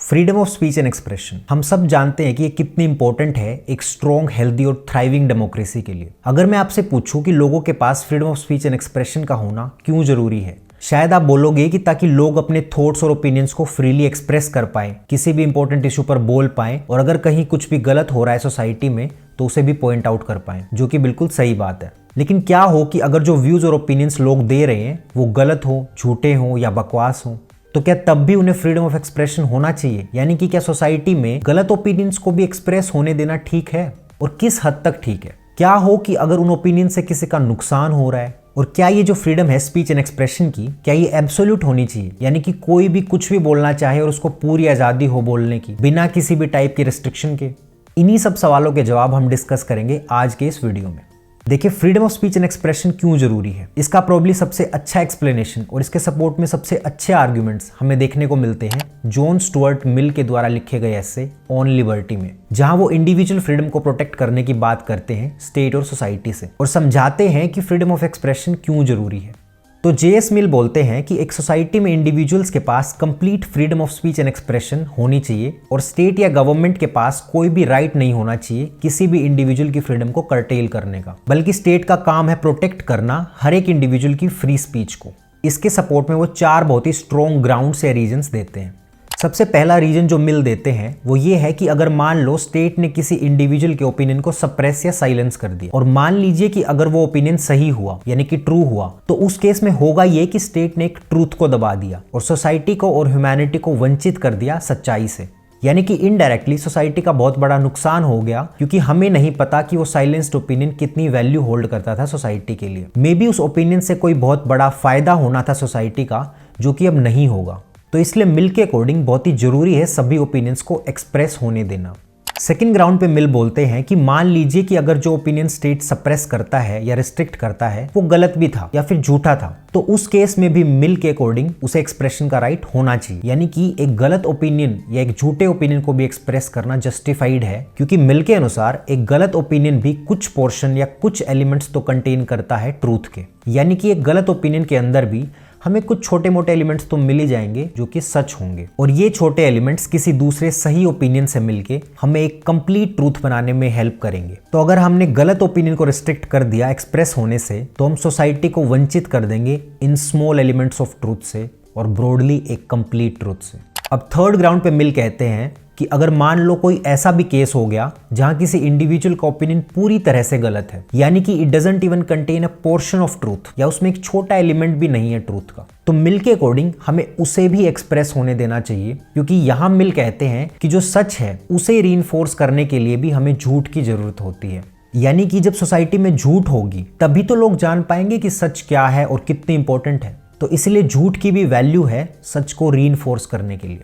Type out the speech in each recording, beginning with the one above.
Freedom of speech and expression हम सब जानते हैं कि ये कितनी इंपॉर्टेंट है एक स्ट्रॉन्ग, हेल्दी और थ्राइविंग डेमोक्रेसी के लिए। अगर मैं आपसे पूछूं कि लोगों के पास freedom of speech and expression का होना क्यों जरूरी है, शायद आप बोलोगे कि ताकि लोग अपने थॉट्स और ओपिनियंस को फ्रीली एक्सप्रेस कर पाए, किसी भी इंपॉर्टेंट इशू पर बोल पाएं और अगर कहीं कुछ भी गलत हो रहा है सोसाइटी में तो उसे भी पॉइंट आउट कर पाएं, जो कि बिल्कुल सही बात है। लेकिन क्या हो कि अगर जो व्यूज और ओपिनियंस लोग दे रहे हैं वो गलत हो, झूठे हो या बकवास हो, तो क्या तब भी उन्हें फ्रीडम ऑफ एक्सप्रेशन होना चाहिए? यानी कि क्या सोसाइटी में गलत ओपिनियंस को भी एक्सप्रेस होने देना ठीक है और किस हद तक ठीक है? क्या हो कि अगर उन ओपिनियन से किसी का नुकसान हो रहा है, और क्या ये जो फ्रीडम है स्पीच एंड एक्सप्रेशन की, क्या ये एब्सोल्यूट होनी चाहिए? यानी कि कोई भी कुछ भी बोलना चाहे और उसको पूरी आजादी हो बोलने की, बिना किसी भी टाइप की रिस्ट्रिक्शन के? इन्हीं सब सवालों के जवाब हम डिस्कस करेंगे आज के इस वीडियो में। देखिए, freedom of speech and expression क्यों जरूरी है, इसका प्रोबब्ली सबसे अच्छा एक्सप्लेनेशन और इसके सपोर्ट में सबसे अच्छे आर्ग्यूमेंट्स हमें देखने को मिलते हैं जॉन स्टुअर्ट मिल के द्वारा लिखे गए एसे ऑन लिबर्टी में, जहां वो इंडिविजुअल फ्रीडम को प्रोटेक्ट करने की बात करते हैं स्टेट और सोसाइटी से और समझाते हैं कि फ्रीडम ऑफ एक्सप्रेशन क्यों जरूरी है। तो जेएस मिल बोलते हैं कि एक सोसाइटी में इंडिविजुअल्स के पास complete freedom of speech and expression होनी चाहिए और स्टेट या गवर्नमेंट के पास कोई भी राइट नहीं होना चाहिए किसी भी इंडिविजुअल की फ्रीडम को कर्टेल करने का, बल्कि स्टेट का काम है प्रोटेक्ट करना हर एक इंडिविजुअल की फ्री स्पीच को। इसके सपोर्ट में वो 4 बहुत ही स्ट्रॉन्ग ग्राउंड्स या रीजंस देते हैं। सबसे पहला रीजन जो मिल देते हैं वो ये है कि अगर मान लो स्टेट ने किसी इंडिविजुअल के ओपिनियन को सप्रेस या साइलेंस कर दिया, और मान लीजिए कि अगर वो ओपिनियन सही हुआ यानी कि ट्रू हुआ, तो उस केस में होगा ये कि स्टेट ने एक ट्रूथ को दबा दिया और सोसाइटी को और ह्यूमैनिटी को वंचित कर दिया सच्चाई से। यानी कि इनडायरेक्टली सोसाइटी का बहुत बड़ा नुकसान हो गया, क्योंकि हमें नहीं पता कि वो साइलेंस्ड ओपिनियन कितनी वैल्यू होल्ड करता था सोसाइटी के लिए। मे बी उस ओपिनियन से कोई बहुत बड़ा फायदा होना था सोसाइटी का, जो कि अब नहीं होगा। तो इसलिए मिल के अकॉर्डिंग बहुत ही जरूरी है सभी ओपिनियंस को एक्सप्रेस होने देना। सेकंड ग्राउंड पे मिल बोलते हैं कि मान लीजिए कि अगर जो ओपिनियन स्टेट सप्रेस करता है या रिस्ट्रिक्ट करता है वो गलत भी था या फिर झूठा था, तो उस केस में भी मिल के अकॉर्डिंग उसे एक्सप्रेशन का राइट होना चाहिए। यानी कि एक गलत ओपिनियन या एक झूठे ओपिनियन को भी एक्सप्रेस करना जस्टिफाइड है, क्योंकि मिल के अनुसार एक गलत ओपिनियन भी कुछ पोर्शन या कुछ एलिमेंट्स तो कंटेन करता है ट्रूथ के। यानी कि एक गलत ओपिनियन के अंदर भी हमें कुछ छोटे मोटे एलिमेंट्स तो मिल ही जाएंगे जो कि सच होंगे, और ये छोटे एलिमेंट्स किसी दूसरे सही ओपिनियन से मिलके हमें एक कंप्लीट ट्रूथ बनाने में हेल्प करेंगे। तो अगर हमने गलत ओपिनियन को रिस्ट्रिक्ट कर दिया एक्सप्रेस होने से, तो हम सोसाइटी को वंचित कर देंगे in small elements of truth से और ब्रॉडली एक कंप्लीट ट्रूथ से। अब थर्ड ग्राउंड पे मिल कहते हैं कि अगर मान लो कोई ऐसा भी केस हो गया जहां किसी इंडिविजुअल का ओपिनियन पूरी तरह से गलत है, यानी कि it doesn't even contain a portion of truth, या उसमें एक छोटा एलिमेंट भी नहीं है ट्रूथ का, तो मिल के अकॉर्डिंग हमें उसे भी एक्सप्रेस होने देना चाहिए। क्योंकि यहां मिल कहते हैं कि जो सच है उसे रीइंफोर्स करने के लिए भी हमें झूठ की जरूरत होती है। यानी कि जब सोसाइटी में झूठ होगी तभी तो लोग जान पाएंगे कि सच क्या है और कितनी इंपॉर्टेंट है। तो इसलिए झूठ की भी वैल्यू है सच को रीइंफोर्स करने के लिए।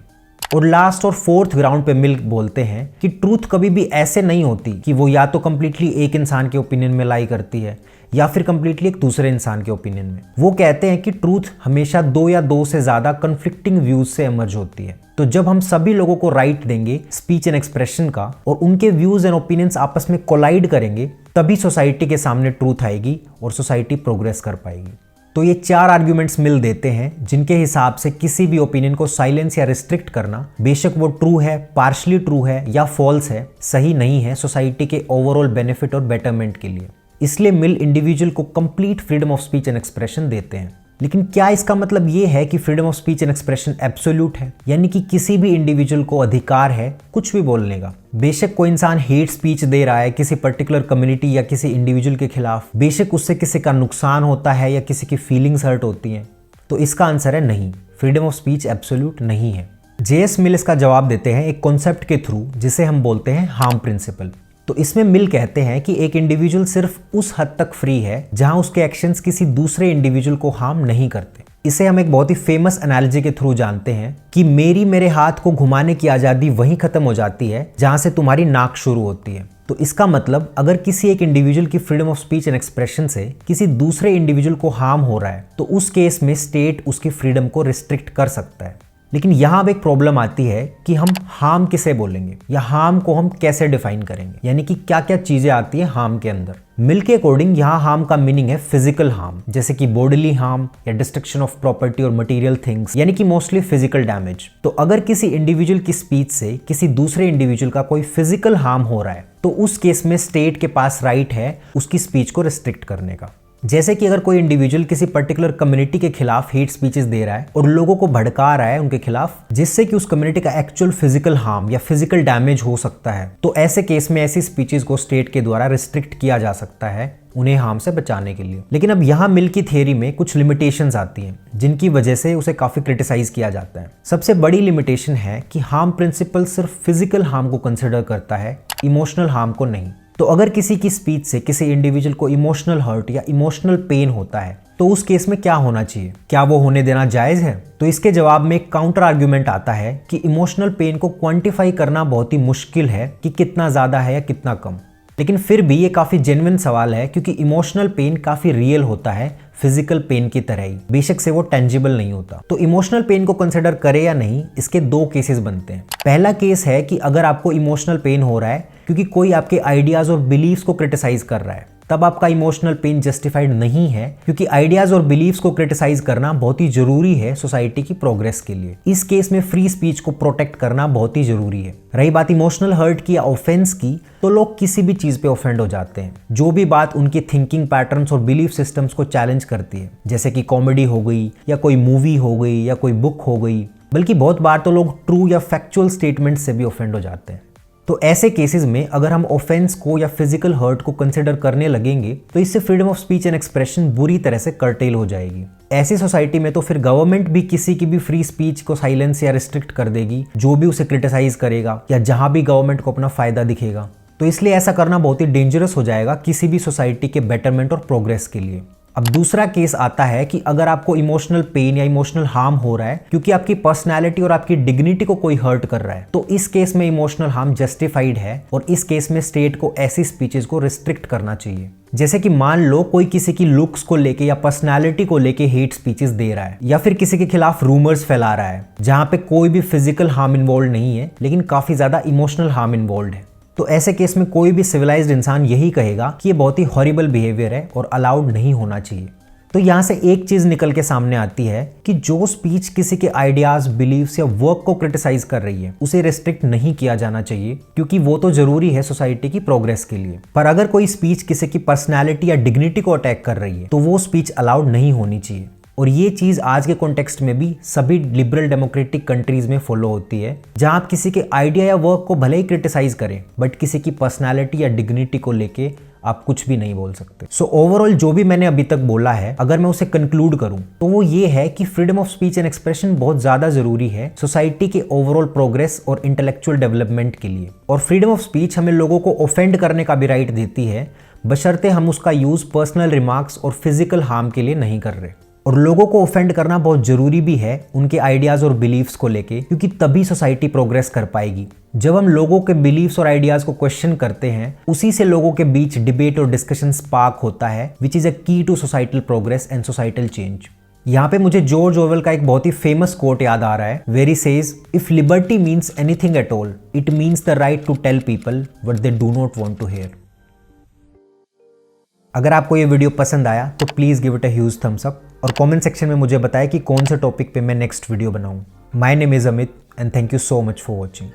और लास्ट और फोर्थ ग्राउंड पे मिल बोलते हैं कि ट्रूथ कभी भी ऐसे नहीं होती कि वो या तो कंप्लीटली एक इंसान के ओपिनियन में लाई करती है या फिर कंप्लीटली एक दूसरे इंसान के ओपिनियन में। वो कहते हैं कि ट्रूथ हमेशा 2 या 2 से ज्यादा कन्फ्लिक्टिंग व्यूज से इमर्ज होती है। तो जब हम सभी लोगों को राइट देंगे स्पीच एंड एक्सप्रेशन का और उनके व्यूज एंड ओपिनियंस आपस में कोलाइड करेंगे, तभी सोसाइटी के सामने ट्रूथ आएगी और सोसाइटी प्रोग्रेस कर पाएगी। तो ये 4 आर्ग्यूमेंट्स मिल देते हैं जिनके हिसाब से किसी भी ओपिनियन को साइलेंस या रिस्ट्रिक्ट करना, बेशक वो ट्रू है, पार्शली ट्रू है या फॉल्स है, सही नहीं है सोसाइटी के ओवरऑल बेनिफिट और बेटरमेंट के लिए। इसलिए मिल इंडिविजुअल को complete freedom of speech and expression देते हैं। लेकिन क्या इसका मतलब ये है कि freedom of speech and expression absolute है, यानी कि किसी भी इंडिविजुअल को अधिकार है कुछ भी बोलने का? बेशक कोई इंसान हेट स्पीच दे रहा है किसी पर्टिकुलर कम्युनिटी या किसी इंडिविजुअल के खिलाफ, बेशक उससे किसी का नुकसान होता है या किसी की फीलिंग्स हर्ट होती हैं, तो इसका आंसर है नहीं, फ्रीडम ऑफ स्पीच एब्सोल्यूट नहीं है। जेएस मिल इसका जवाब देते हैं एक कॉन्सेप्ट के थ्रू जिसे हम बोलते हैं हार्म प्रिंसिपल। तो इसमें मिल कहते हैं कि एक इंडिविजुअल सिर्फ उस हद तक फ्री है जहां उसके एक्शंस किसी दूसरे इंडिविजुअल को हार्म नहीं करते। इसे हम एक बहुत ही फेमस एनालॉजी के थ्रू जानते हैं कि मेरे हाथ को घुमाने की आजादी वहीं खत्म हो जाती है जहां से तुम्हारी नाक शुरू होती है। तो इसका मतलब अगर किसी एक इंडिविजुअल की freedom of speech and expression से किसी दूसरे इंडिविजुअल को हार्म हो रहा है, तो उस केस में स्टेट उसकी फ्रीडम को रिस्ट्रिक्ट कर सकता है। लेकिन यहाँ अब एक प्रॉब्लम आती है कि हम हार्म किसे बोलेंगे या हार्म को हम कैसे डिफाइन करेंगे, यानी कि क्या क्या चीजें आती है हार्म के अंदर। मिल के अकॉर्डिंग यहाँ हार्म का मीनिंग है फिजिकल हार्म, जैसे कि बॉडीली हार्म या डिस्ट्रक्शन ऑफ प्रॉपर्टी और मटेरियल थिंग्स, यानी कि मोस्टली फिजिकल डैमेज। तो अगर किसी इंडिविजुअल की स्पीच से किसी दूसरे इंडिविजुअल का कोई फिजिकल हार्म हो रहा है तो उस केस में स्टेट के पास राइट है उसकी स्पीच को रिस्ट्रिक्ट करने का। जैसे कि अगर कोई इंडिविजुअल किसी पर्टिकुलर कम्युनिटी के खिलाफ हेट स्पीचेस दे रहा है और लोगों को भड़का रहा है उनके खिलाफ, जिससे कि उस कम्युनिटी का एक्चुअल फिजिकल हार्म या फिजिकल डैमेज हो सकता है, तो ऐसे केस में ऐसी स्पीचेस को स्टेट के द्वारा रिस्ट्रिक्ट किया जा सकता है उन्हें हार्म से बचाने के लिए। लेकिन अब यहाँ मिल की थियरी में कुछ लिमिटेशंस आती हैं जिनकी वजह से उसे काफी क्रिटिसाइज किया जाता है। सबसे बड़ी लिमिटेशन है कि हार्म प्रिंसिपल सिर्फ फिजिकल हार्म को कंसिडर करता है, इमोशनल हार्म को नहीं। तो अगर किसी की स्पीच से किसी इंडिविजुअल को इमोशनल हर्ट या इमोशनल पेन होता है तो उस केस में क्या होना चाहिए, क्या वो होने देना जायज है? तो इसके जवाब में एक काउंटर आर्ग्यूमेंट आता है कि इमोशनल पेन को क्वांटिफाई करना बहुत ही मुश्किल है कि कितना ज्यादा है या कितना कम। लेकिन फिर भी ये काफी जेन्युइन सवाल है क्योंकि इमोशनल पेन काफी रियल होता है फिजिकल पेन की तरह ही, बेशक से वो टेंजिबल नहीं होता। तो इमोशनल पेन को कंसिडर करे या नहीं, इसके दो केसेस बनते हैं। पहला केस है कि अगर आपको इमोशनल पेन हो रहा है क्योंकि कोई आपके आइडियाज और बिलीव्स को क्रिटिसाइज कर रहा है, तब आपका इमोशनल पेन जस्टिफाइड नहीं है क्योंकि आइडियाज और बिलीव्स को क्रिटिसाइज करना बहुत ही जरूरी है सोसाइटी की प्रोग्रेस के लिए। इस केस में फ्री स्पीच को प्रोटेक्ट करना बहुत ही जरूरी है। रही बात इमोशनल हर्ट की या ऑफेंस की, तो लोग किसी भी चीज पे ऑफेंड हो जाते हैं जो भी बात उनकी थिंकिंग पैटर्न्स और बिलीफ सिस्टम्स को चैलेंज करती है, जैसे कि कॉमेडी हो गई या कोई मूवी हो गई या कोई बुक हो गई। बल्कि बहुत बार तो लोग ट्रू या फैक्चुअल स्टेटमेंट से भी ऑफेंड हो जाते हैं। तो ऐसे केसेस में अगर हम ऑफेंस को या फिजिकल हर्ट को कंसिडर करने लगेंगे तो इससे freedom of speech and expression बुरी तरह से कर्टेल हो जाएगी। ऐसी सोसाइटी में तो फिर गवर्नमेंट भी किसी की भी फ्री स्पीच को साइलेंस या रिस्ट्रिक्ट कर देगी जो भी उसे क्रिटिसाइज करेगा या जहां भी गवर्नमेंट को अपना फायदा दिखेगा। तो इसलिए ऐसा करना बहुत ही डेंजरस हो जाएगा किसी भी सोसाइटी के बेटरमेंट और प्रोग्रेस के लिए। अब दूसरा केस आता है कि अगर आपको इमोशनल पेन या इमोशनल हार्म हो रहा है क्योंकि आपकी पर्सनैलिटी और आपकी डिग्निटी को कोई हर्ट कर रहा है, तो इस केस में इमोशनल हार्म जस्टिफाइड है और इस केस में स्टेट को ऐसी स्पीचेस को रिस्ट्रिक्ट करना चाहिए। जैसे कि मान लो कोई किसी की लुक्स को लेके या पर्सनैलिटी को लेके हेट स्पीचेस दे रहा है या फिर किसी के खिलाफ रूमर्स फैला रहा है जहां पे कोई भी फिजिकल हार्म इन्वॉल्व नहीं है लेकिन काफी ज्यादा इमोशनल हार्म इन्वॉल्व है। तो ऐसे केस में कोई भी सिविलाइज्ड इंसान यही कहेगा कि ये बहुत ही हॉरिबल बिहेवियर है और अलाउड नहीं होना चाहिए। तो यहाँ से एक चीज निकल के सामने आती है कि जो स्पीच किसी के आइडियाज, बिलीव्स या वर्क को क्रिटिसाइज कर रही है उसे रिस्ट्रिक्ट नहीं किया जाना चाहिए क्योंकि वो तो जरूरी है सोसाइटी की प्रोग्रेस के लिए। पर अगर कोई स्पीच किसी की पर्सनैलिटी या डिग्निटी को अटैक कर रही है तो वो स्पीच अलाउड नहीं होनी चाहिए। और ये चीज आज के कॉन्टेक्स्ट में भी सभी लिबरल डेमोक्रेटिक कंट्रीज में फॉलो होती है, जहां आप किसी के आइडिया या वर्क को भले ही क्रिटिसाइज करें बट किसी की पर्सनैलिटी या डिग्निटी को लेके आप कुछ भी नहीं बोल सकते। सो ओवरऑल जो भी मैंने अभी तक बोला है, अगर मैं उसे कंक्लूड करूं तो वो ये है कि freedom of speech and expression बहुत ज्यादा जरूरी है सोसाइटी के ओवरऑल प्रोग्रेस और इंटेलेक्चुअल डेवलपमेंट के लिए। और फ्रीडम ऑफ स्पीच हमें लोगों को ऑफेंड करने का भी राइट देती है, बशर्ते हम उसका यूज पर्सनल रिमार्क्स और फिजिकल हार्म के लिए नहीं कर रहे। और लोगों को ऑफेंड करना बहुत जरूरी भी है उनके आइडियाज और बिलीव्स को लेके, क्योंकि तभी सोसाइटी प्रोग्रेस कर पाएगी। जब हम लोगों के बिलीव्स और आइडियाज को क्वेश्चन करते हैं, उसी से लोगों के बीच डिबेट और डिस्कशन स्पार्क होता है, which is a key to societal progress and societal change. यहाँ पे मुझे जॉर्ज ऑरवेल का एक बहुत ही फेमस कोट याद आ रहा है, where he says, if liberty means anything at all, it means the right to tell people what they do not want to hear. अगर आपको ये वीडियो पसंद आया तो please give it a huge thumbs up और comment section में मुझे बताएं कि कौन से टॉपिक पे मैं नेक्स्ट वीडियो बनाऊं। My name is Amit and thank you so much for watching.